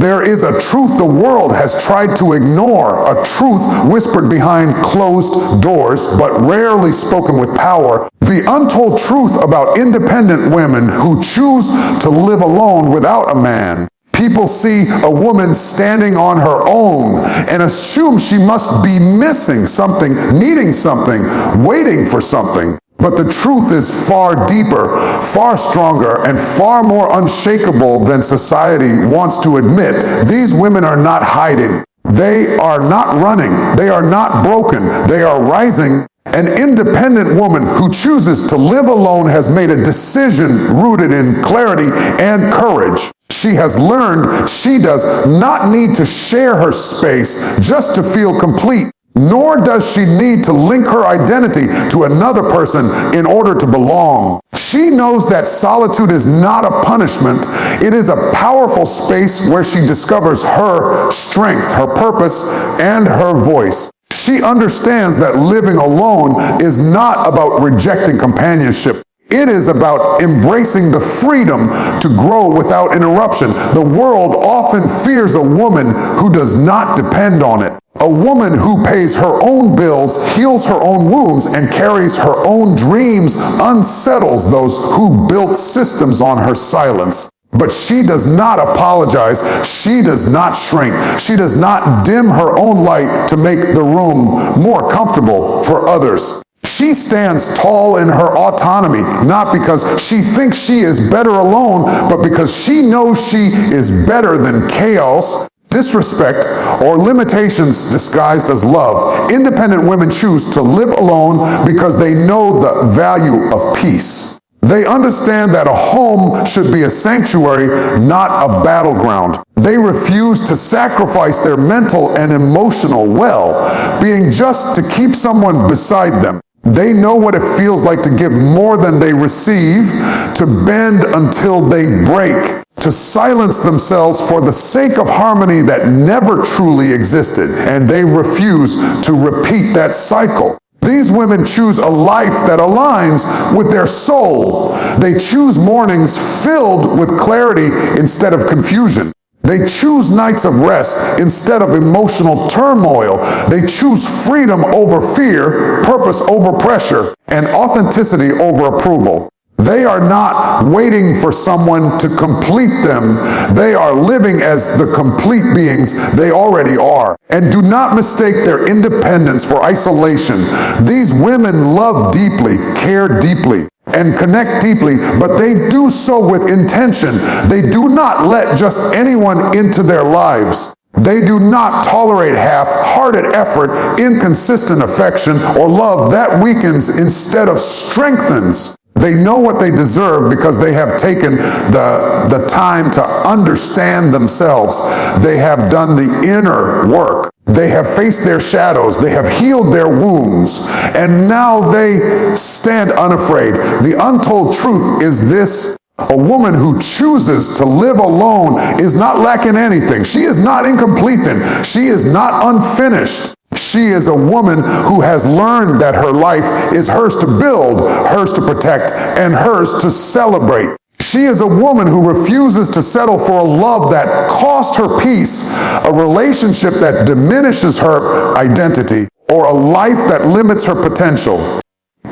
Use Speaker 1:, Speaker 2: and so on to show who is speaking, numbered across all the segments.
Speaker 1: There is a truth the world has tried to ignore, a truth whispered behind closed doors, but rarely spoken with power. The untold truth about independent women who choose to live alone without a man. People see a woman standing on her own and assume she must be missing something, needing something, waiting for something. But the truth is far deeper, far stronger, and far more unshakable than society wants to admit. These women are not hiding. They are not running. They are not broken. They are rising. An independent woman who chooses to live alone has made a decision rooted in clarity and courage. She has learned she does not need to share her space just to feel complete, nor does she need to link her identity to another person in order to belong. She knows that solitude is not a punishment. It is a powerful space where she discovers her strength, her purpose, and her voice. She understands that living alone is not about rejecting companionship. It is about embracing the freedom to grow without interruption. The world often fears a woman who does not depend on it. A woman who pays her own bills, heals her own wounds, and carries her own dreams unsettles those who built systems on her silence. But she does not apologize. She does not shrink. She does not dim her own light to make the room more comfortable for others. She stands tall in her autonomy, not because she thinks she is better alone, but because she knows she is better than chaos, disrespect, or limitations disguised as love. Independent women choose to live alone because they know the value of peace. They understand that a home should be a sanctuary, not a battleground. They refuse to sacrifice their mental and emotional well-being just to keep someone beside them. They know what it feels like to give more than they receive, to bend until they break, to silence themselves for the sake of harmony that never truly existed, and they refuse to repeat that cycle. These women choose a life that aligns with their soul. They choose mornings filled with clarity instead of confusion. They choose nights of rest instead of emotional turmoil. They choose freedom over fear, purpose over pressure, and authenticity over approval. They are not waiting for someone to complete them. They are living as the complete beings they already are. And do not mistake their independence for isolation. These women love deeply, care deeply, and connect deeply, but they do so with intention. They do not let just anyone into their lives. They do not tolerate half-hearted effort, inconsistent affection, or love that weakens instead of strengthens. They know what they deserve because they have taken the time to understand themselves. They have done the inner work. They have faced their shadows. They have healed their wounds. And now they stand unafraid. The untold truth is this: a woman who chooses to live alone is not lacking anything. She is not incomplete then. She is not unfinished. She is a woman who has learned that her life is hers to build, hers to protect, and hers to celebrate. She is a woman who refuses to settle for a love that cost her peace, a relationship that diminishes her identity, or a life that limits her potential.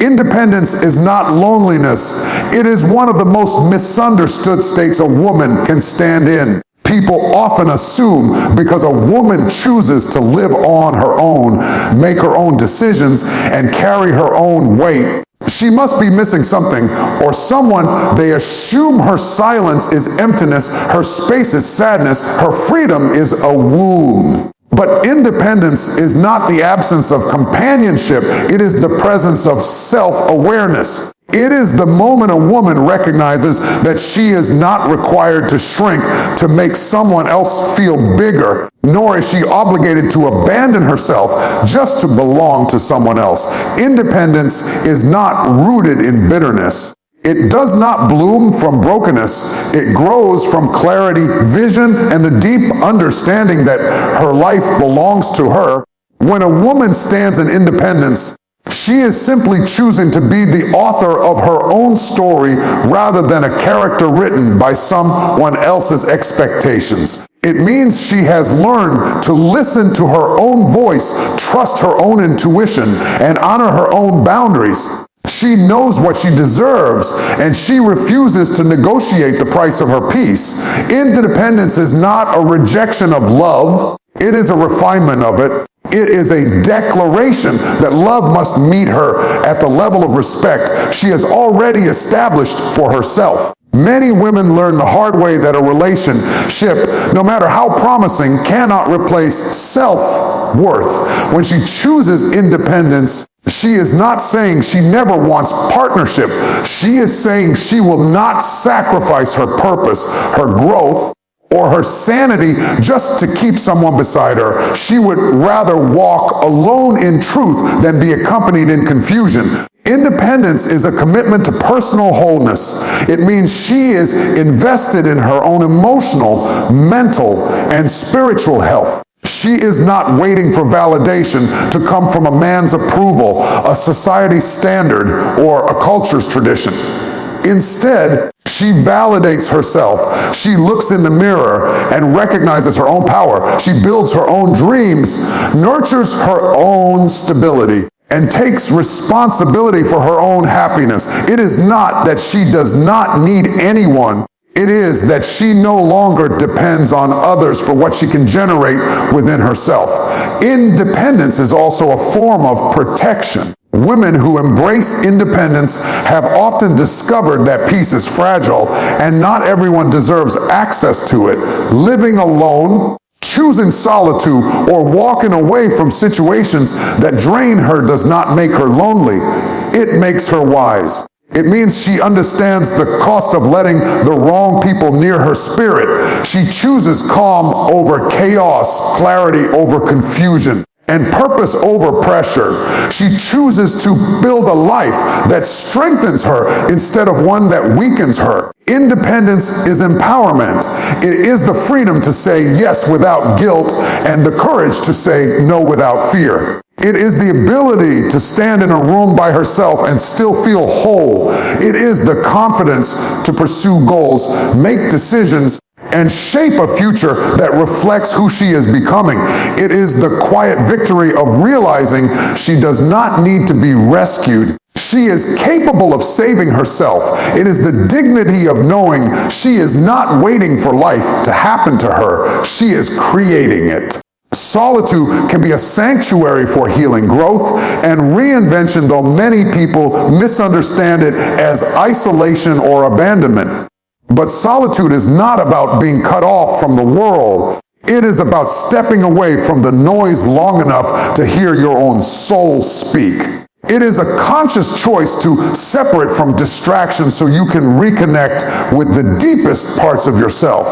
Speaker 1: Independence is not loneliness. It is one of the most misunderstood states a woman can stand in. People often assume because a woman chooses to live on her own, make her own decisions, and carry her own weight, she must be missing something or someone. They assume her silence is emptiness, her space is sadness, her freedom is a wound. But independence is not the absence of companionship. It is the presence of self-awareness. It is the moment a woman recognizes that she is not required to shrink to make someone else feel bigger, nor is she obligated to abandon herself just to belong to someone else. Independence is not rooted in bitterness. It does not bloom from brokenness. It grows from clarity, vision, and the deep understanding that her life belongs to her. When a woman stands in independence, she is simply choosing to be the author of her own story rather than a character written by someone else's expectations. It means she has learned to listen to her own voice, trust her own intuition, and honor her own boundaries. She knows what she deserves, and she refuses to negotiate the price of her peace. Interdependence is not a rejection of love. It is a refinement of it. It is a declaration that love must meet her at the level of respect she has already established for herself. Many women learn the hard way that a relationship, no matter how promising, cannot replace self-worth. When she chooses independence, she is not saying she never wants partnership. She is saying she will not sacrifice her purpose, her growth, or her sanity just to keep someone beside her. She would rather walk alone in truth than be accompanied in confusion. Independence is a commitment to personal wholeness. It means she is invested in her own emotional, mental, and spiritual health. She is not waiting for validation to come from a man's approval, a society standard, or a culture's tradition. Instead, she validates herself. She looks in the mirror and recognizes her own power. She builds her own dreams, nurtures her own stability, and takes responsibility for her own happiness. It is not that she does not need anyone. It is that she no longer depends on others for what she can generate within herself. Independence is also a form of protection. Women who embrace independence have often discovered that peace is fragile and not everyone deserves access to it. Living alone, choosing solitude, or walking away from situations that drain her does not make her lonely. It makes her wise. It means she understands the cost of letting the wrong people near her spirit. She chooses calm over chaos, clarity over confusion, and purpose over pressure. She chooses to build a life that strengthens her instead of one that weakens her. Independence is empowerment. It is the freedom to say yes without guilt and the courage to say no without fear. It is the ability to stand in a room by herself and still feel whole. It is the confidence to pursue goals, make decisions, and shape a future that reflects who she is becoming. It is the quiet victory of realizing she does not need to be rescued. She is capable of saving herself. It is the dignity of knowing she is not waiting for life to happen to her. She is creating it. Solitude can be a sanctuary for healing, growth, and reinvention, though many people misunderstand it as isolation or abandonment. But solitude is not about being cut off from the world. It is about stepping away from the noise long enough to hear your own soul speak. It is a conscious choice to separate from distraction so you can reconnect with the deepest parts of yourself.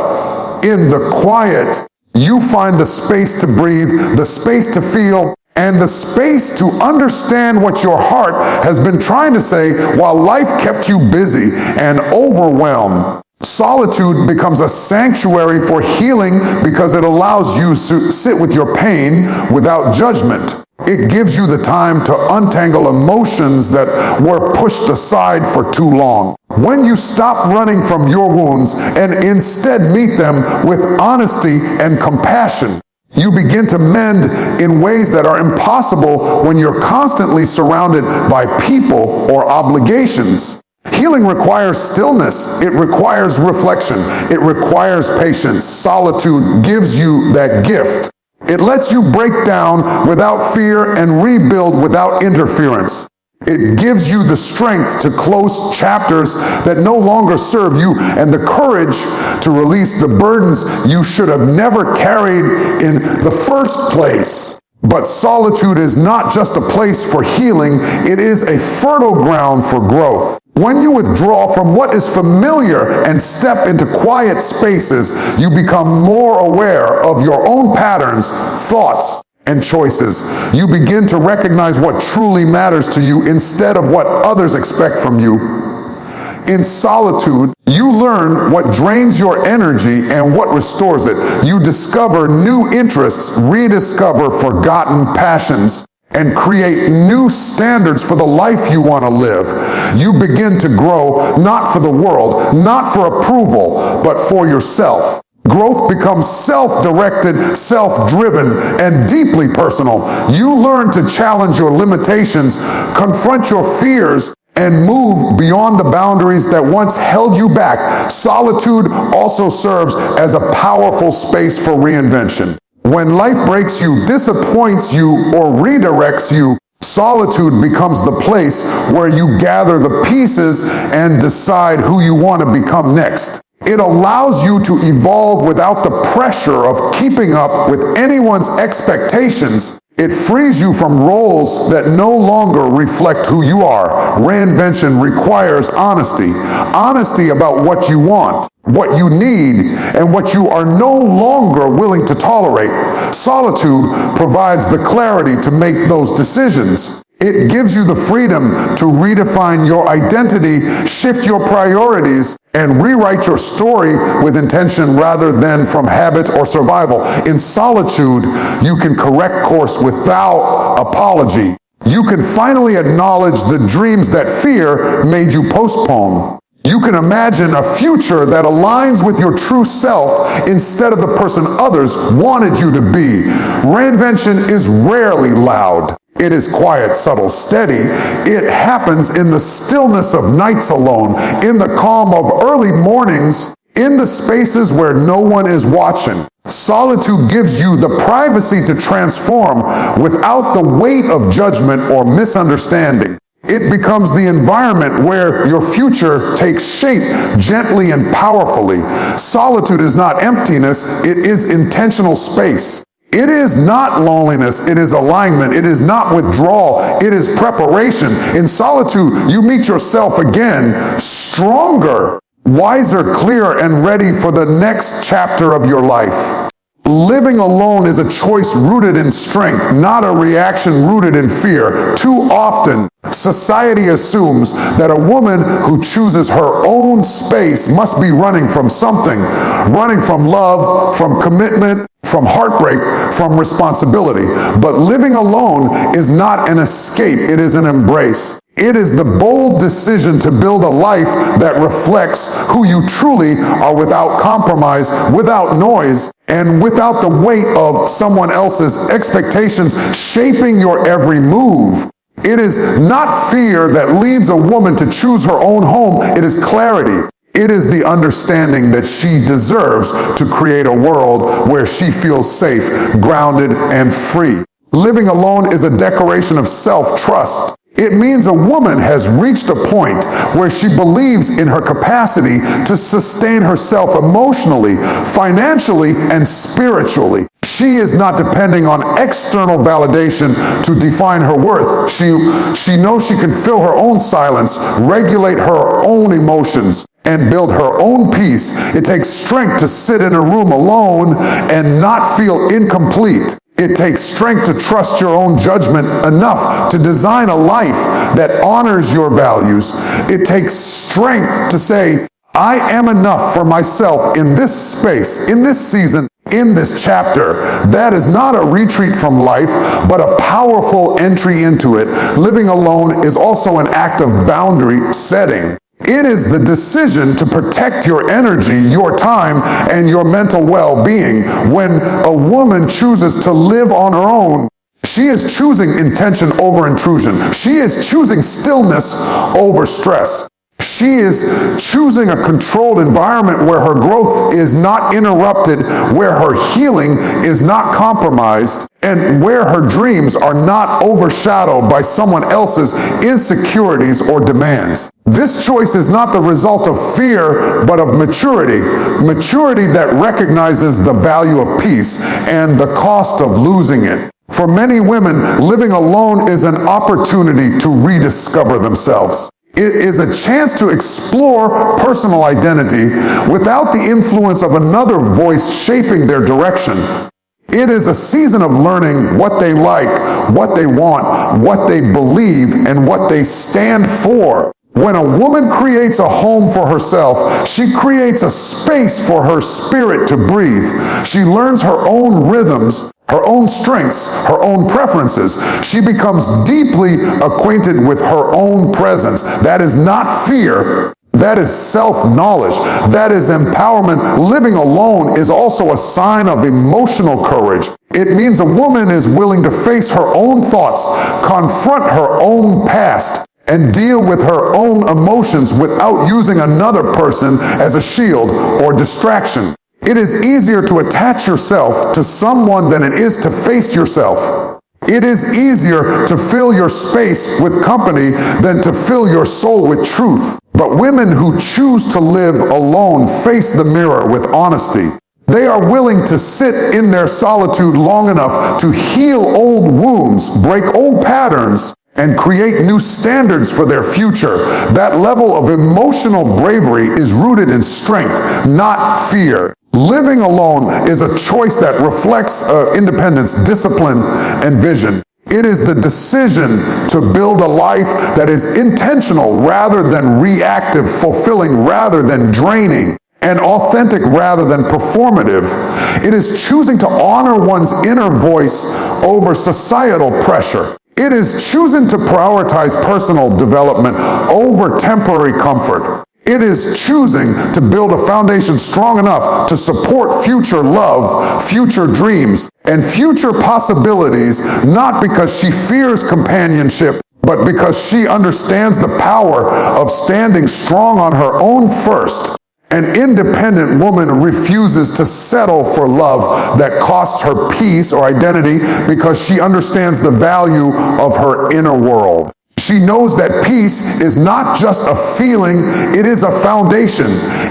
Speaker 1: In the quiet, you find the space to breathe, the space to feel, and the space to understand what your heart has been trying to say while life kept you busy and overwhelmed. Solitude becomes a sanctuary for healing because it allows you to sit with your pain without judgment. It gives you the time to untangle emotions that were pushed aside for too long. When you stop running from your wounds and instead meet them with honesty and compassion, you begin to mend in ways that are impossible when you're constantly surrounded by people or obligations. Healing requires stillness. It requires reflection. It requires patience. Solitude gives you that gift. It lets you break down without fear and rebuild without interference. It gives you the strength to close chapters that no longer serve you and the courage to release the burdens you should have never carried in the first place. But solitude is not just a place for healing, it is a fertile ground for growth. When you withdraw from what is familiar and step into quiet spaces, you become more aware of your own patterns, thoughts, and choices. You begin to recognize what truly matters to you instead of what others expect from you. In solitude, you learn what drains your energy and what restores it. You discover new interests, rediscover forgotten passions, and create new standards for the life you want to live. You begin to grow not for the world, not for approval, but for yourself. Growth becomes self-directed, self-driven, and deeply personal. You learn to challenge your limitations, confront your fears, and move beyond the boundaries that once held you back. Solitude also serves as a powerful space for reinvention. When life breaks you, disappoints you, or redirects you, solitude becomes the place where you gather the pieces and decide who you want to become next. It allows you to evolve without the pressure of keeping up with anyone's expectations. It frees you from roles that no longer reflect who you are. Reinvention requires honesty. Honesty about what you want, what you need, and what you are no longer willing to tolerate. Solitude provides the clarity to make those decisions. It gives you the freedom to redefine your identity, shift your priorities, and rewrite your story with intention rather than from habit or survival. In solitude, you can correct course without apology. You can finally acknowledge the dreams that fear made you postpone. You can imagine a future that aligns with your true self instead of the person others wanted you to be. Reinvention is rarely loud. It is quiet, subtle, steady. It happens in the stillness of nights alone, in the calm of early mornings, in the spaces where no one is watching. Solitude gives you the privacy to transform without the weight of judgment or misunderstanding. It becomes the environment where your future takes shape gently and powerfully. Solitude is not emptiness, it is intentional space. It is not loneliness, it is alignment. It is not withdrawal, it is preparation. In solitude, you meet yourself again, stronger, wiser, clearer, and ready for the next chapter of your life. Living alone is a choice rooted in strength, not a reaction rooted in fear. Too often, society assumes that a woman who chooses her own space must be running from something, running from love, from commitment, from heartbreak, from responsibility. But living alone is not an escape, it is an embrace. It is the bold decision to build a life that reflects who you truly are without compromise, without noise, and without the weight of someone else's expectations shaping your every move. It is not fear that leads a woman to choose her own home, it is clarity. It is the understanding that she deserves to create a world where she feels safe, grounded, and free. Living alone is a declaration of self-trust. It means a woman has reached a point where she believes in her capacity to sustain herself emotionally, financially, and spiritually. She is not depending on external validation to define her worth. She knows she can fill her own silence, regulate her own emotions, and build her own peace. It takes strength to sit in a room alone and not feel incomplete. It takes strength to trust your own judgment enough to design a life that honors your values. It takes strength to say, I am enough for myself in this space, in this season, in this chapter. That is not a retreat from life, but a powerful entry into it. Living alone is also an act of boundary setting. It is the decision to protect your energy, your time, and your mental well-being. When a woman chooses to live on her own, she is choosing intention over intrusion. She is choosing stillness over stress. She is choosing a controlled environment where her growth is not interrupted, where her healing is not compromised, and where her dreams are not overshadowed by someone else's insecurities or demands. This choice is not the result of fear, but of maturity. Maturity that recognizes the value of peace and the cost of losing it. For many women, living alone is an opportunity to rediscover themselves. It is a chance to explore personal identity without the influence of another voice shaping their direction. It is a season of learning what they like, what they want, what they believe, and what they stand for. When a woman creates a home for herself, she creates a space for her spirit to breathe. She learns her own rhythms, her own strengths, her own preferences. She becomes deeply acquainted with her own presence. That is not fear. That is self-knowledge. That is empowerment. Living alone is also a sign of emotional courage. It means a woman is willing to face her own thoughts, confront her own past, and deal with her own emotions without using another person as a shield or distraction. It is easier to attach yourself to someone than it is to face yourself. It is easier to fill your space with company than to fill your soul with truth. But women who choose to live alone face the mirror with honesty. They are willing to sit in their solitude long enough to heal old wounds, break old patterns, and create new standards for their future. That level of emotional bravery is rooted in strength, not fear. Living alone is a choice that reflects independence, discipline, and vision. It is the decision to build a life that is intentional rather than reactive, fulfilling rather than draining, and authentic rather than performative. It is choosing to honor one's inner voice over societal pressure. It is choosing to prioritize personal development over temporary comfort. It is choosing to build a foundation strong enough to support future love, future dreams, and future possibilities, not because she fears companionship, but because she understands the power of standing strong on her own first. An independent woman refuses to settle for love that costs her peace or identity because she understands the value of her inner world. She knows that peace is not just a feeling, it is a foundation.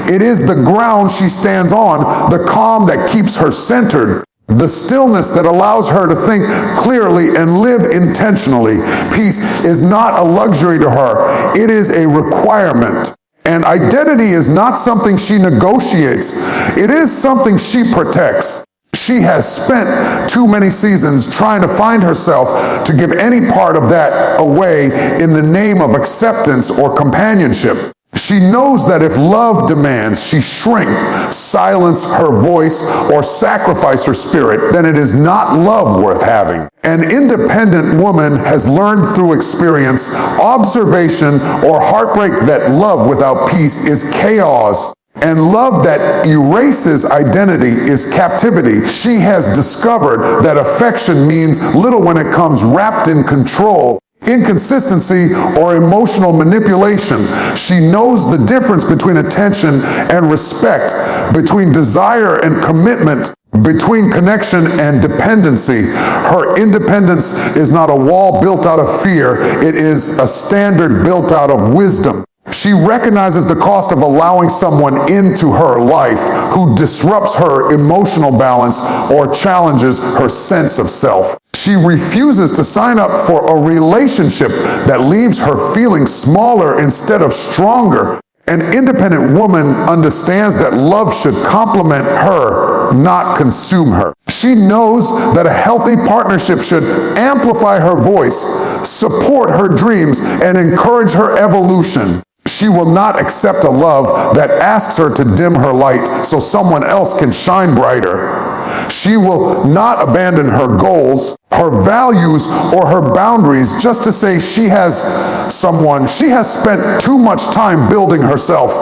Speaker 1: It is the ground she stands on, the calm that keeps her centered, the stillness that allows her to think clearly and live intentionally. Peace is not a luxury to her, it is a requirement. And identity is not something she negotiates, it is something she protects. She has spent too many seasons trying to find herself to give any part of that away in the name of acceptance or companionship. She knows that if love demands she shrink, silence her voice, or sacrifice her spirit, then it is not love worth having. An independent woman has learned through experience, observation, or heartbreak that love without peace is chaos. And love that erases identity is captivity. She has discovered that affection means little when it comes wrapped in control, inconsistency, or emotional manipulation. She knows the difference between attention and respect, between desire and commitment, between connection and dependency. Her independence is not a wall built out of fear. It is a standard built out of wisdom. She recognizes the cost of allowing someone into her life who disrupts her emotional balance or challenges her sense of self. She refuses to sign up for a relationship that leaves her feeling smaller instead of stronger. An independent woman understands that love should complement her, not consume her. She knows that a healthy partnership should amplify her voice, support her dreams, and encourage her evolution. She will not accept a love that asks her to dim her light so someone else can shine brighter. She will not abandon her goals, her values, or her boundaries just to say she has someone. She has spent too much time building herself,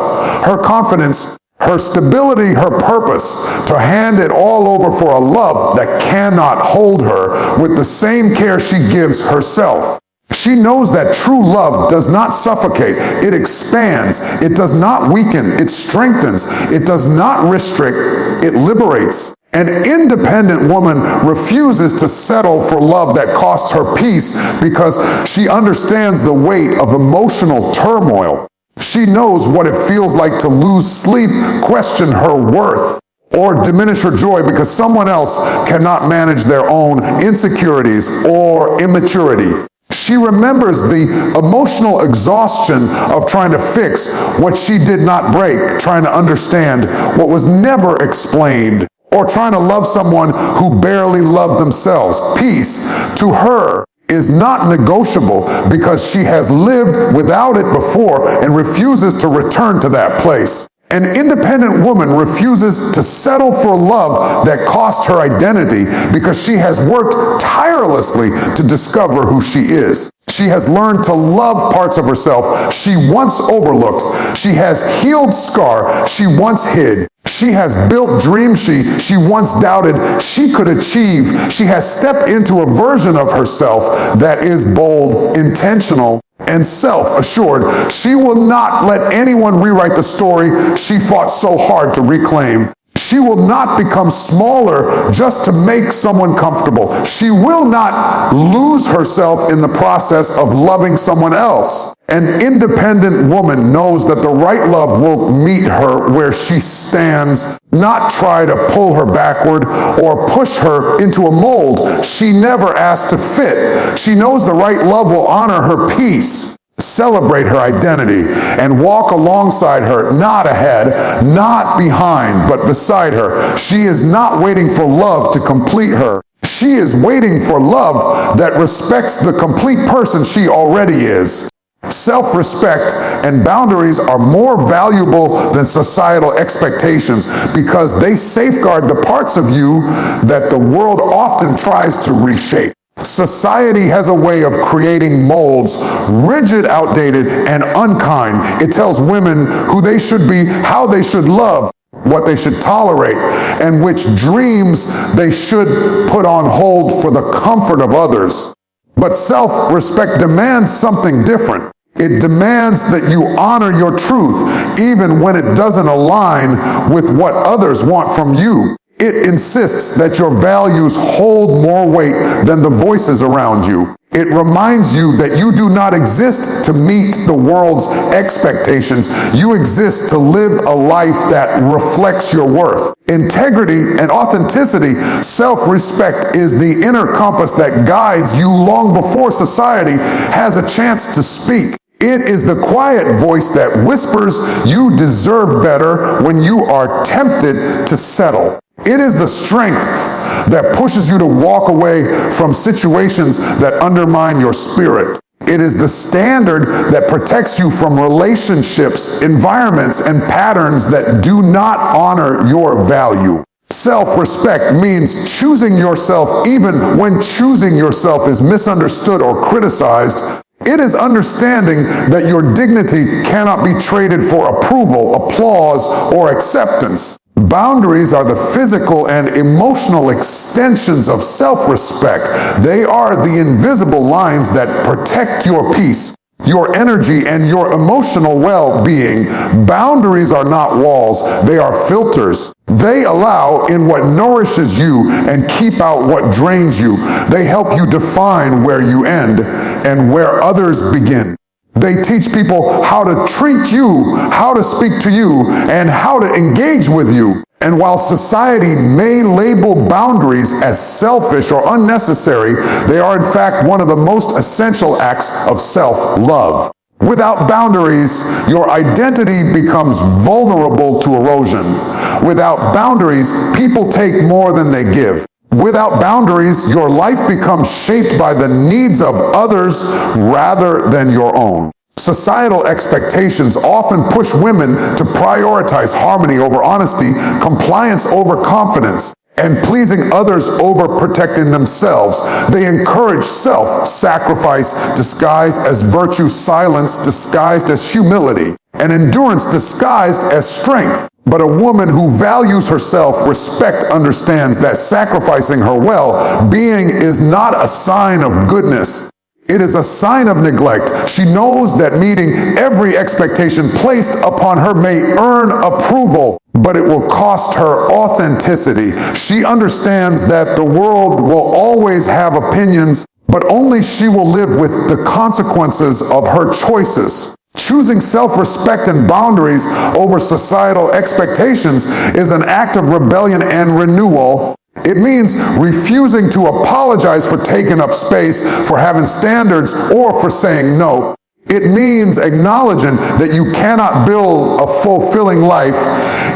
Speaker 1: her confidence, her stability, her purpose, to hand it all over for a love that cannot hold her with the same care she gives herself. She knows that true love does not suffocate, it expands. It does not weaken, it strengthens. It does not restrict, it liberates. An independent woman refuses to settle for love that costs her peace because she understands the weight of emotional turmoil. She knows what it feels like to lose sleep, question her worth, or diminish her joy because someone else cannot manage their own insecurities or immaturity. She remembers the emotional exhaustion of trying to fix what she did not break, trying to understand what was never explained, or trying to love someone who barely loved themselves. Peace, to her, is not negotiable because she has lived without it before and refuses to return to that place. An independent woman refuses to settle for love that cost her identity because she has worked tirelessly to discover who she is. She has learned to love parts of herself she once overlooked. She has healed scar she once hid. She has built dreams she once doubted she could achieve. She has stepped into a version of herself that is bold, intentional, and self-assured. She will not let anyone rewrite the story she fought so hard to reclaim. She will not become smaller just to make someone comfortable. She will not lose herself in the process of loving someone else. An independent woman knows that the right love will meet her where she stands, not try to pull her backward or push her into a mold she never asked to fit. She knows the right love will honor her peace, celebrate her identity, and walk alongside her, not ahead, not behind, but beside her. She is not waiting for love to complete her. She is waiting for love that respects the complete person she already is. Self-respect and boundaries are more valuable than societal expectations because they safeguard the parts of you that the world often tries to reshape. Society has a way of creating molds, rigid, outdated, and unkind. It tells women who they should be, how they should love, what they should tolerate, and which dreams they should put on hold for the comfort of others. But self-respect demands something different. It demands that you honor your truth, even when it doesn't align with what others want from you. It insists that your values hold more weight than the voices around you. It reminds you that you do not exist to meet the world's expectations. You exist to live a life that reflects your worth. Integrity and authenticity, self-respect is the inner compass that guides you long before society has a chance to speak. It is the quiet voice that whispers you deserve better when you are tempted to settle. It is the strength that pushes you to walk away from situations that undermine your spirit. It is the standard that protects you from relationships, environments, and patterns that do not honor your value. Self-respect means choosing yourself even when choosing yourself is misunderstood or criticized. It is understanding that your dignity cannot be traded for approval, applause, or acceptance. Boundaries are the physical and emotional extensions of self-respect. They are the invisible lines that protect your peace, your energy, and your emotional well-being. Boundaries are not walls, they are filters. They allow in what nourishes you and keep out what drains you. They help you define where you end and where others begin. They teach people how to treat you, how to speak to you, and how to engage with you. And while society may label boundaries as selfish or unnecessary, they are in fact one of the most essential acts of self-love. Without boundaries, your identity becomes vulnerable to erosion. Without boundaries, people take more than they give. Without boundaries, your life becomes shaped by the needs of others rather than your own. Societal expectations often push women to prioritize harmony over honesty, compliance over confidence, and pleasing others over protecting themselves. They encourage self-sacrifice disguised as virtue, silence disguised as humility, and endurance disguised as strength. But a woman who values her self-respect understands that sacrificing her well-being is not a sign of goodness. It is a sign of neglect. She knows that meeting every expectation placed upon her may earn approval, but it will cost her authenticity. She understands that the world will always have opinions, but only she will live with the consequences of her choices. Choosing self-respect and boundaries over societal expectations is an act of rebellion and renewal. It means refusing to apologize for taking up space, for having standards, or for saying no. It means acknowledging that you cannot build a fulfilling life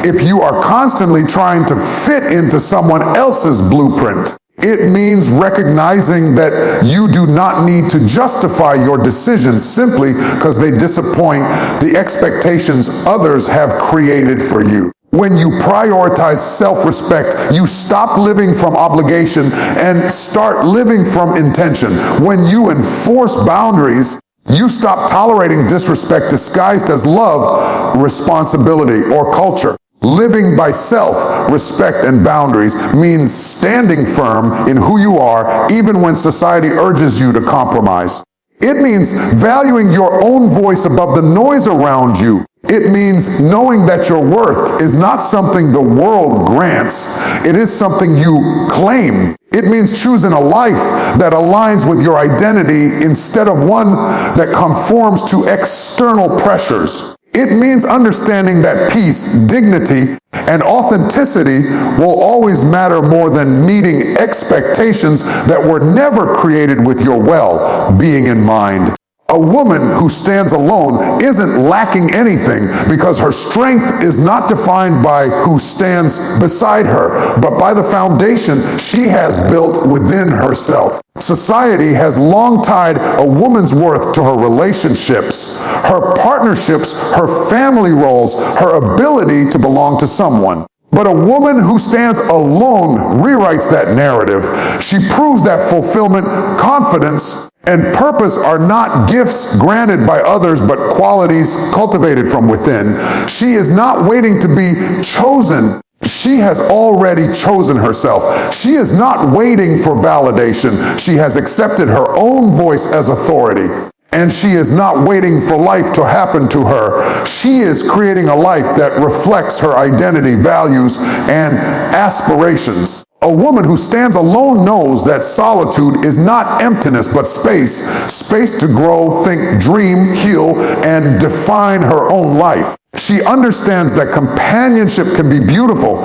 Speaker 1: if you are constantly trying to fit into someone else's blueprint. It means recognizing that you do not need to justify your decisions simply because they disappoint the expectations others have created for you. When you prioritize self-respect, you stop living from obligation and start living from intention. When you enforce boundaries, you stop tolerating disrespect disguised as love, responsibility, or culture. Living by self, respect, and boundaries means standing firm in who you are, even when society urges you to compromise. It means valuing your own voice above the noise around you. It means knowing that your worth is not something the world grants. It is something you claim. It means choosing a life that aligns with your identity instead of one that conforms to external pressures. It means understanding that peace, dignity, and authenticity will always matter more than meeting expectations that were never created with your well-being in mind. A woman who stands alone isn't lacking anything because her strength is not defined by who stands beside her, but by the foundation she has built within herself. Society has long tied a woman's worth to her relationships, her partnerships, her family roles, her ability to belong to someone. But a woman who stands alone rewrites that narrative. She proves that fulfillment, confidence, and purpose are not gifts granted by others, but qualities cultivated from within. She is not waiting to be chosen. She has already chosen herself. She is not waiting for validation. She has accepted her own voice as authority. And she is not waiting for life to happen to her. She is creating a life that reflects her identity, values, and aspirations. A woman who stands alone knows that solitude is not emptiness, but space to grow, think, dream, heal, and define her own life. She understands that companionship can be beautiful,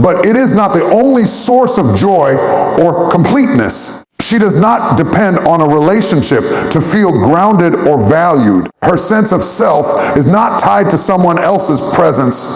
Speaker 1: but it is not the only source of joy or completeness. She does not depend on a relationship to feel grounded or valued. Her sense of self is not tied to someone else's presence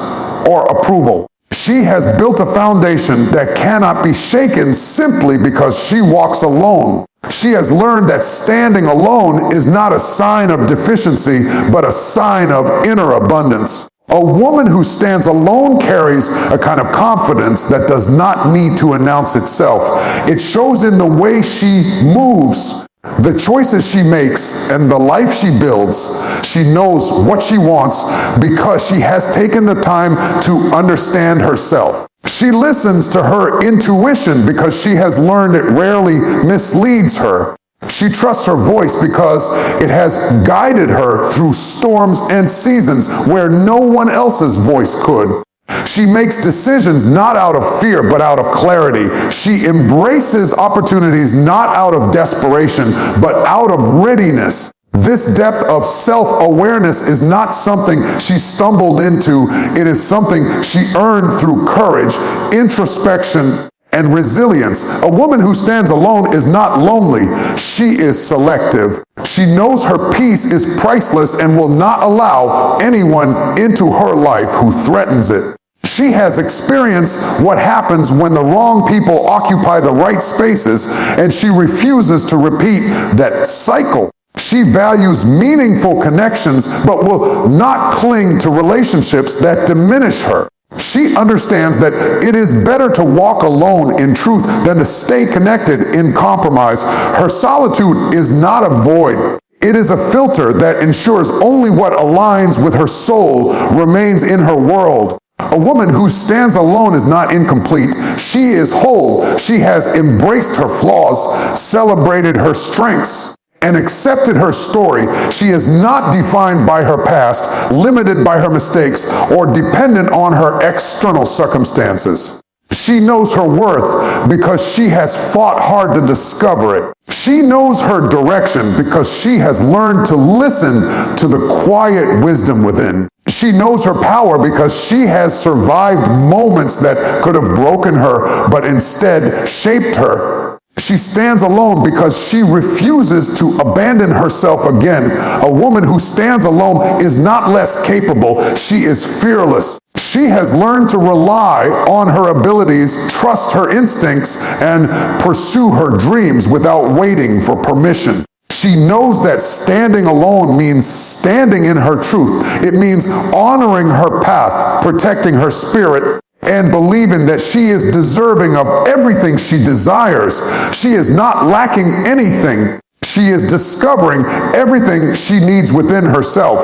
Speaker 1: or approval. She has built a foundation that cannot be shaken simply because she walks alone. She has learned that standing alone is not a sign of deficiency, but a sign of inner abundance. A woman who stands alone carries a kind of confidence that does not need to announce itself. It shows in the way she moves, the choices she makes, and the life she builds. She knows what she wants because she has taken the time to understand herself. She listens to her intuition because she has learned it rarely misleads her. She trusts her voice because it has guided her through storms and seasons where no one else's voice could. She makes decisions not out of fear, but out of clarity. She embraces opportunities not out of desperation, but out of readiness. This depth of self-awareness is not something she stumbled into. It is something she earned through courage, introspection, and resilience. A woman who stands alone is not lonely. She is selective. She knows her peace is priceless and will not allow anyone into her life who threatens it. She has experienced what happens when the wrong people occupy the right spaces, and she refuses to repeat that cycle. She values meaningful connections, but will not cling to relationships that diminish her. She understands that it is better to walk alone in truth than to stay connected in compromise. Her solitude is not a void. It is a filter that ensures only what aligns with her soul remains in her world. A woman who stands alone is not incomplete. She is whole. She has embraced her flaws, celebrated her strengths, and accepted her story. She is not defined by her past, limited by her mistakes, or dependent on her external circumstances. She knows her worth because she has fought hard to discover it. She knows her direction because she has learned to listen to the quiet wisdom within. She knows her power because she has survived moments that could have broken her, but instead shaped her. She stands alone because she refuses to abandon herself again. A woman who stands alone is not less capable. She is fearless. She has learned to rely on her abilities, trust her instincts, and pursue her dreams without waiting for permission. She knows that standing alone means standing in her truth. It means honoring her path, protecting her spirit, and believing that she is deserving of everything she desires. She is not lacking anything. She is discovering everything she needs within herself.